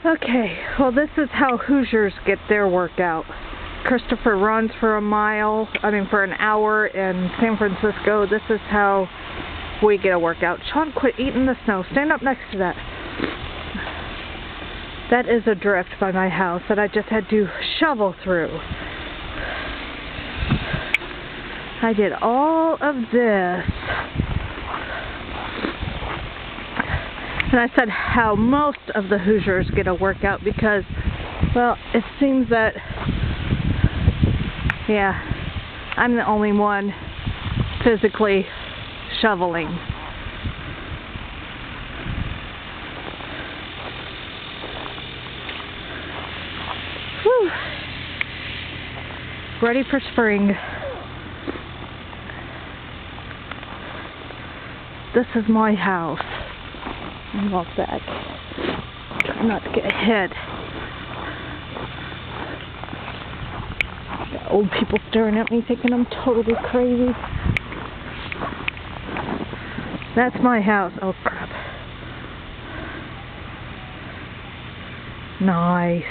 Okay, well this is how Hoosiers get their workout. Christopher runs for for an hour in San Francisco. This is how we get a workout. Sean, quit eating the snow. Stand up next to that. That is a drift by my house that I just had to shovel through. I did all of this. And I said how most of the Hoosiers get a workout because, well, it seems that, yeah, I'm the only one physically shoveling. Whew. Ready for spring. This is my house. And walk back. Try not to get hit. Got old people staring at me thinking I'm totally crazy. That's my house. Oh crap. Nice.